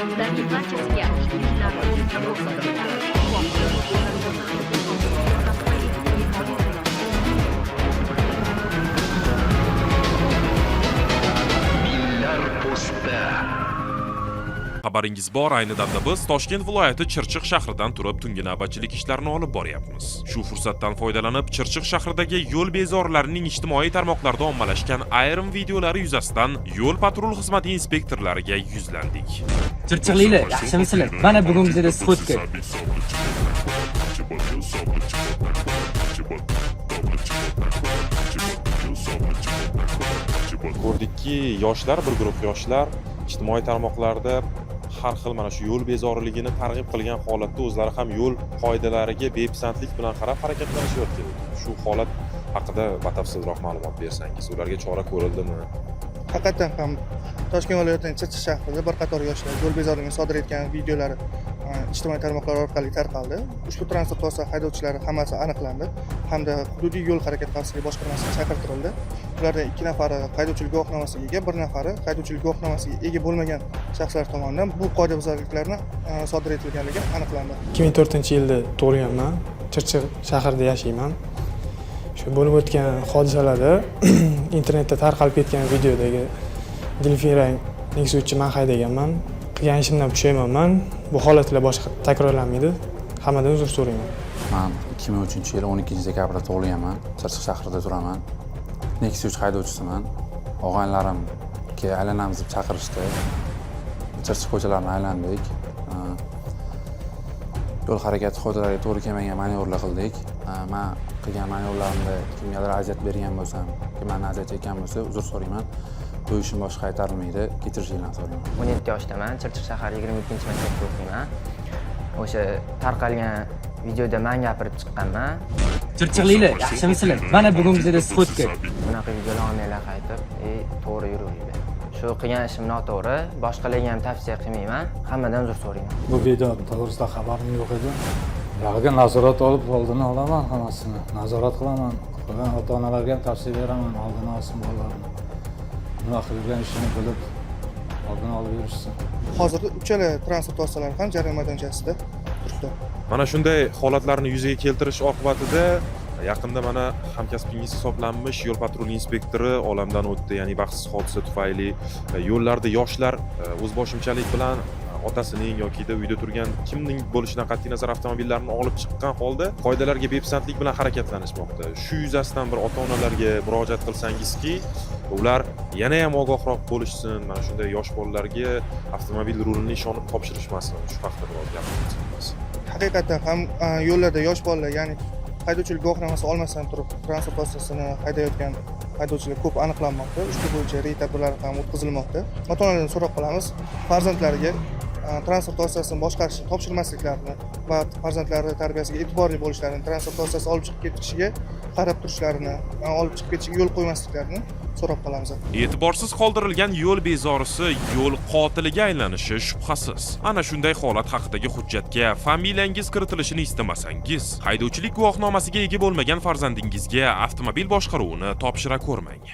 Ularning barchasiga yuzlab ruxsat etiladi. Xabaringiz bor, ayni damda biz Toshkent viloyati Chirchiq shahridan turib tungi navbatchilik ishlarini olib boryapmiz. Shu fursatdan foydalanib Chirchiq shahridagi yo'l bezorlarining ijtimoiy tarmoqlarda ommalashgan ayrim videolari yuzasidan yo'l patrul xizmati inspektorlariga yuzlandik. Chirchiqliklar, yaxshimisizlar? Mana bugungi sizga sxodka. Ko'rdikki, yoshlar, bir guruh yoshlar ijtimoiy tarmoqlarda har xil mana shu yo'l bezoriligini targ'ib qilgan holatda o'zlari ham yo'l qoidalariga bepisandlik bilan qarab harakatlanishayotgan. Shu holat haqida batafsilroq ma'lumot bersangiz, ularga chora ko'rildimi? Haqiqatan ham Toshkent viloyatining Chirchiq shahrida bir qator yoshlar yo'l bezorini sodir etgan videolari ijtimoiy tarmoqlar orqali tarqaldi. Ushbu transport vosita haydovchilari hammasi aniqlandi hamda hududiy yo'l harakati xavfsizligi boshqarmasiga chaqirtirildi. Ulardan 2 nafari haydovchilik guvohnomasiga ega, 1 nafari haydovchilik guvohnomasiga ega bo'lmagan shaxslar tomonidan bu qoidabuzarliklarni sodir etilganligi aniqlandi. 2004-yilda tug'ilganman. Chirchiq shahrida yashayman. Shu bo'lib o'tgan hodisalarda internetda tarqalib ketgan videodagi Dilfirang Nexus'ni men haydaganman. Qilgan ishimdan pushaymonman. Bu holatlar boshqa takrorlanmaydi. Hammadan uzr so'rayman. Men 2003-yil 12-dekabrda tug'ilganman. Chirchiq shahrida turaman. Nexus haydovchisiman. Og'aynilarimga aylanamiz deb chaqirishdi. Chirchiq ko'chalarini aylandik. Yo'l harakati qoidalariga to'g'ri kelmagan manyovrlar qildik. Men qilgan manyovrlarimda kimgadir aziyat bergan bo'lsam, kimlarni aziyat chekkan bo'lsa, uzr so'rayman. Bu ishim boshqa qaytarilmaydi. Kechirishingizni so'rayman. 17 yoshdaman. Chirchiq shahar 22-maktabda o'qiyman. O'sha tarqalgan videoda men gapirib chiqqanman. Chirchiqliklar, yaxshimisizlar? Mana bugungi sizga sxodka. Bunaqa videolar olmanglar qaytib, to'g'ri yuravering. Shu qilgan ishim noto'g'ri, boshqalarga ham tavsiya qilmayman. Hammadan uzr so'rayman. Bu video to'g'risida xabarim yo'q edi. Ularga nazorat olib, oldini olaman hammasini. Nazorat qilaman. Qolgan ota-onalarga ham tavsiya beraman, oldini olsin bolalarini. Nima qilgan ishini bilib, oldini olib yurishsin. Hozirda uchala transport vositalari ham jarima maydonchasida turibdi. Mana shunday holatlarni yuzaga keltirish oqibatida yaqinda mana hamkasbingiz hisoblanmish yo'l patrul inspektori olamdan o'tdi. Ya'ni baxtsiz hodisa tufayli yo'llarda yoshlar o'zboshimchalik bilan otasining yokida uyda turgan kimning bo'lishidan qat'iy nazar avtomobillarini olib chiqqan holda qoidalarga bepisandlik bilan harakatlanishmoqda. Shu yuzasidan bir ota-onalarga murojaat qilsangizki, ular yana ham ogohroq bo'lishsin, mana shunday yosh bolalarga avtomobil rulini ishonib topshirishmasin. Shu haqida biroz gapirsangiz. Haqiqatan ham yo'llarda yosh bolalar, ya'ni haydovchilik guvohnomasi olmasdan turib transport vositasini haydayotgan haydovchilar ko'p aniqlanmoqda. Ushbu bo'yicha reyd tadbirlari ham o'tkazilmoqda. Ota-onalardan so'roq qilamiz, farzandlariga transport vositasini boshqarishni topshirmasliklarini va farzandlari tarbiyasiga e'tiborli bo'lishlarini, transport vositasi olib chiqib ketishiga qarab turishlarini, olib chiqib ketishiga yo'l qo'ymasliklarini so'rab qolamiz. E'tiborsiz qoldirilgan yo'l bezorisi yo'l qotiliga aylanishi shubhasiz. Ana shunday holat haqidagi hujjatga familiyangiz kiritilishini istamasangiz, haydovchilik guvohnomasiga ega bo'lmagan farzandingizga avtomobil boshqaruvini topshira ko'rmang.